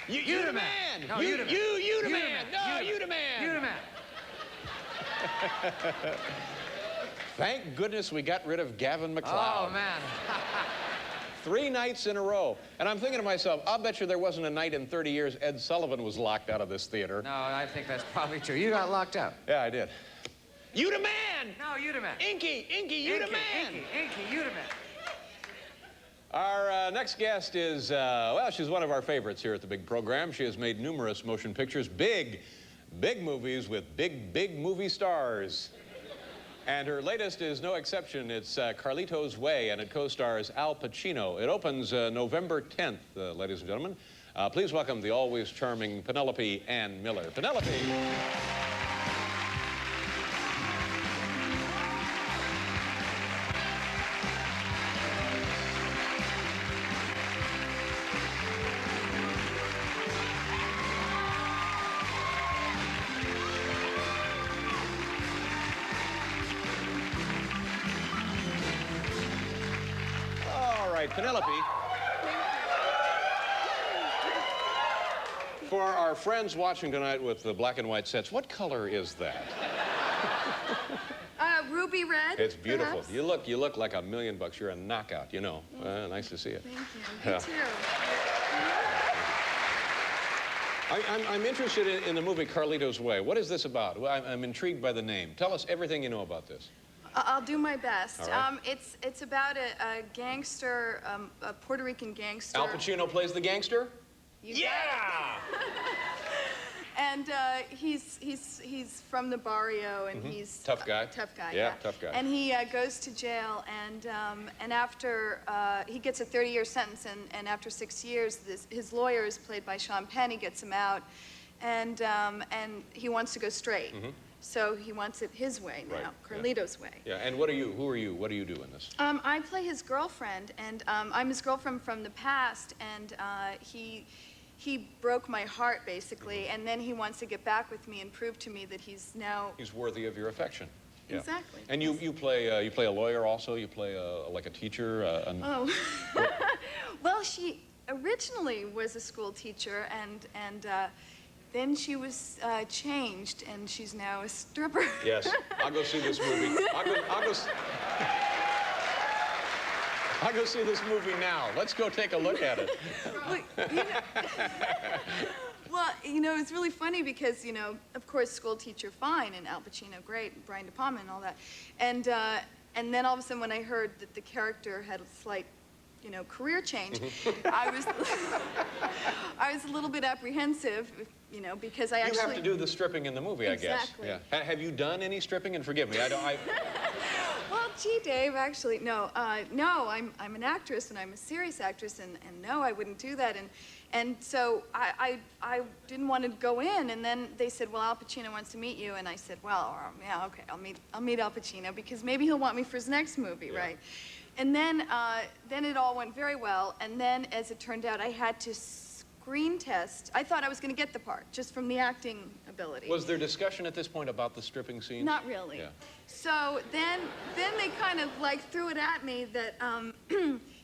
You the man. No, you the man. You the man. No, you the man. You the man. Thank goodness we got rid of Gavin McLeod. Oh, man. 3 nights in a row. And I'm thinking to myself, I'll bet you there wasn't a night in 30 years Ed Sullivan was locked out of this theater. No, I think that's probably true. You got locked up. Yeah, I did. You the man! No, you the man. Inky, you the man! Inky, you the man. Our next guest is, well, she's one of our favorites here at the big program. She has made numerous motion pictures, big movies with big movie stars. And her latest is no exception. It's Carlito's Way, and it co-stars Al Pacino. It opens November 10th, ladies and gentlemen. Please welcome the always charming Penelope Ann Miller. Penelope. All right, Penelope. For our friends watching tonight with the black and white sets, what color is that? Ruby red. It's beautiful. Perhaps? You look like $1,000,000. You're a knockout, you know. Nice to see you. Thank you. You too. I'm interested in the movie Carlito's Way. What is this about? Well, I'm intrigued by the name. Tell us everything you know about this. I'll do my best. All right. It's about a gangster, a Puerto Rican gangster. Al Pacino plays the gangster? Yeah! And he's from the barrio, and he's Tough guy. Tough guy. Yeah, tough guy. And he goes to jail, and after he gets a 30-year sentence, and after 6 years, his lawyer is played by Sean Penn. He gets him out, and he wants to go straight. So he wants it his way now, Right, Carlito's way. Yeah, and what are you? Who are you? What do you do in this? I play his girlfriend, and I'm his girlfriend from the past, and he broke my heart, basically, and then he wants to get back with me and prove to me that he's now... He's worthy of your affection. Yeah. Exactly. And you play a lawyer also? You play like a teacher? Oh. Well, she originally was a school teacher, and then she was changed, and she's now a stripper. Yes. I'll go see this movie. I'll go see this movie now. Let's go take a look at it. Well, you know, it's really funny because, you know, of course, school teacher, fine, and Al Pacino, great, and Brian De Palma and all that. And then all of a sudden when I heard that the character had a slight, you know, career change, I was a little bit apprehensive, you know, because I actually... You have to do the stripping in the movie, I guess. Exactly. Yeah. Have you done any stripping? And forgive me, Well, gee, Dave, actually, no, I'm an actress, and I'm a serious actress, and no, I wouldn't do that, and so I didn't want to go in, and then they said, well, Al Pacino wants to meet you, and I said, well, yeah, okay, I'll meet Al Pacino, because maybe he'll want me for his next movie, right? And then it all went very well, and then, as it turned out, I had to screen test. I thought I was going to get the part, just from the acting ability. Was there discussion at this point about the stripping scene? Not really. Yeah. So then they kind of like threw it at me that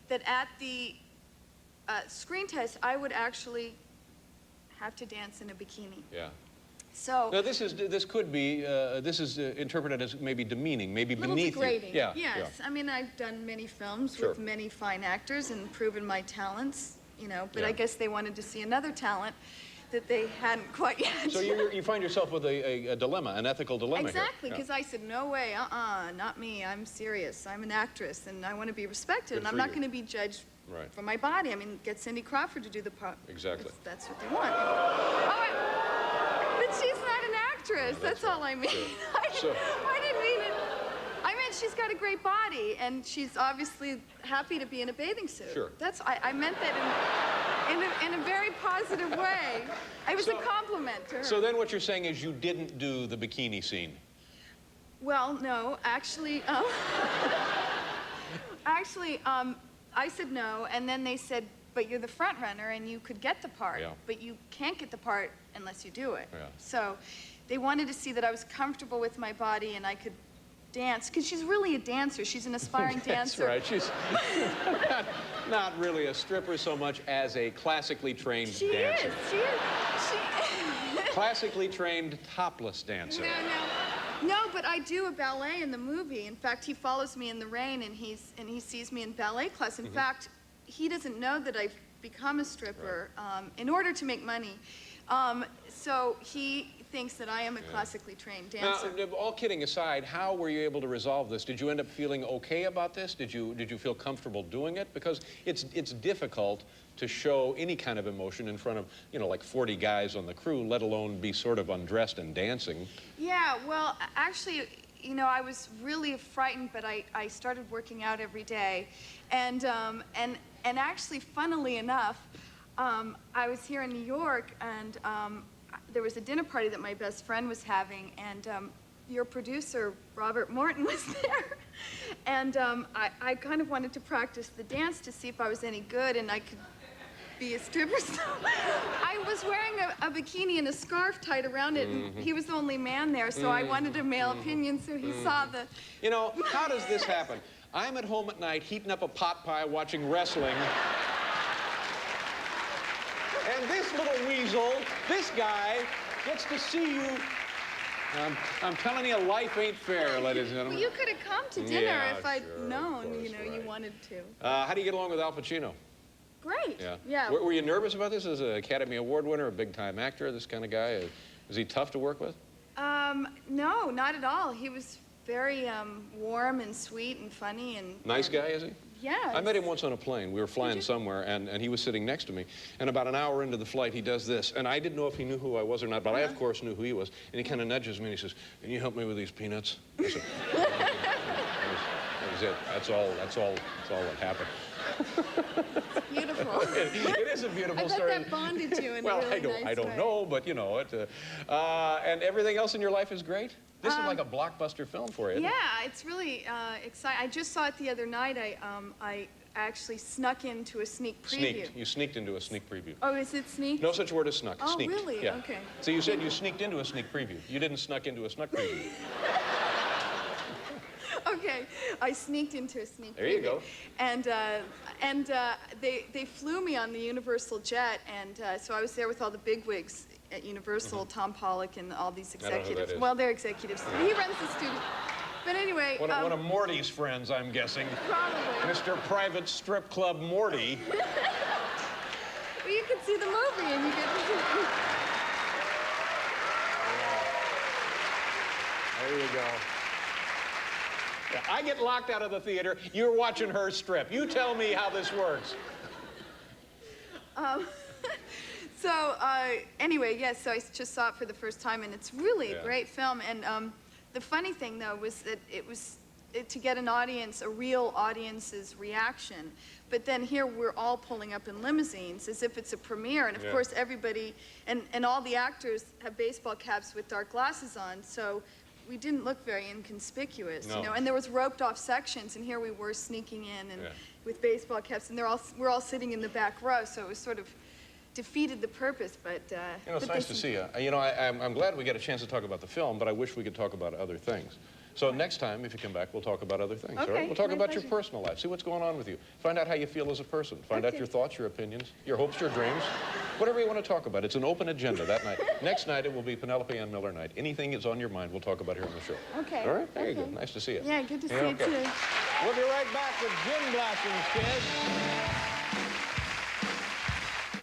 that at the screen test I would actually have to dance in a bikini. Yeah. So now this could be interpreted as maybe demeaning, maybe beneath degrading. you. Yeah. Yes. Yeah. I mean, I've done many films Sure. with many fine actors and proven my talents, you know. But Yeah. I guess they wanted to see another talent that they hadn't quite yet. So you find yourself with a dilemma, an ethical dilemma Exactly, here. because I said, no way, not me, I'm serious, I'm an actress, and I want to be respected, and I'm for not you. going to be judged Right. for my body. I mean, get Cindy Crawford to do the part. Exactly. That's what they want. Oh, but she's not an actress, that's all I mean. Sure. I didn't mean it. I meant she's got a great body, and she's obviously happy to be in a bathing suit. Sure. I meant that in a very positive way. It was a compliment to her. So then what you're saying is you didn't do the bikini scene. Well, no, actually, I said no, and then they said, but you're the front runner and you could get the part, Yeah. but you can't get the part unless you do it. Yeah. So they wanted to see that I was comfortable with my body and I could dance, because she's really a dancer. She's an aspiring dancer. That's right. She's not really a stripper so much as a classically trained dancer. She is. Classically trained topless dancer. No, but I do a ballet in the movie. In fact, he follows me in the rain, and he sees me in ballet class. In fact, he doesn't know that I've become a stripper in order to make money. So he thinks that I am a classically trained dancer. Now, all kidding aside, how were you able to resolve this? Did you end up feeling okay about this? Did you feel comfortable doing it? Because it's difficult to show any kind of emotion in front of, you know, like 40 guys on the crew, let alone be sort of undressed and dancing. Yeah, well, actually, you know, I was really frightened, but I started working out every day. And actually, funnily enough, I was here in New York, and there was a dinner party that my best friend was having, and your producer, Robert Morton, was there. And I kind of wanted to practice the dance to see if I was any good, and I could be a stripper. So I was wearing a bikini and a scarf tied around it, and he was the only man there, so I wanted a male opinion, so he saw the... You know, how does this happen? I'm at home at night heating up a pot pie watching wrestling. And this little weasel, this guy, gets to see you. I'm telling you, life ain't fair, ladies and gentlemen. Well, you could have come to dinner if I'd known, course, you know, you wanted to. How do you get along with Al Pacino? Great. Yeah. Were you nervous about this as an Academy Award winner, a big-time actor, this kind of guy? Is he tough to work with? No, not at all. He was very warm and sweet and funny and... Nice guy, is he? Yeah. I met him once on a plane. We were flying somewhere, and he was sitting next to me. And about an hour into the flight, he does this. And I didn't know if he knew who I was or not, but I, of course, knew who he was. And he kind of nudges me, and he says, "Can you help me with these peanuts?" I said, that was it. That's all that happened. It's beautiful. It is a beautiful story. I bet that bonded you in well, a really nice way. I don't know, but you know it. And everything else in your life is great? This is like a blockbuster film for you. Yeah, it's really exciting. I just saw it the other night. I actually snuck into a sneak preview. You sneaked into a sneak preview. Oh, is it sneak? No such word as snuck. Oh, Sneaked. really? Yeah. Okay. So you said you sneaked into a sneak preview. You didn't snuck into a snuck preview. Okay, I sneaked into a sneak preview. There you go. And they flew me on the Universal jet, and so I was there with all the bigwigs at Universal, Tom Pollock and all these I don't know who executives. that is. Well, they're executives. He runs the studio. But anyway... One of Morty's friends, I'm guessing. Probably. Mr. Private Strip Club Morty. Well, you can see the movie, and you get to see... There you go. Yeah, I get locked out of the theater. You're watching her strip. You tell me how this works. So, anyway, yes, so I just saw it for the first time, and it's really a great film. And the funny thing, though, was that it was to get an audience, a real audience's reaction. But then here we're all pulling up in limousines as if it's a premiere. And, of course, everybody, and all the actors have baseball caps with dark glasses on, so we didn't look very inconspicuous, you know. And there was roped-off sections, and here we were sneaking in and with baseball caps, and we're all sitting in the back row, so it was sort of defeated the purpose, but... You know, it's nice to see you. You know, I'm glad we get a chance to talk about the film, but I wish we could talk about other things. So next time, if you come back, we'll talk about other things, all right? We'll talk about your personal life, see what's going on with you. Find out how you feel as a person. Find out your thoughts, your opinions, your hopes, your dreams, whatever you want to talk about. It's an open agenda that night. Next night, it will be Penelope and Miller night. Anything that's on your mind, we'll talk about here on the show. Okay. All right? There you go. Nice to see you. Yeah, good to see you, too. We'll be right back with Gin Blossoms, kids.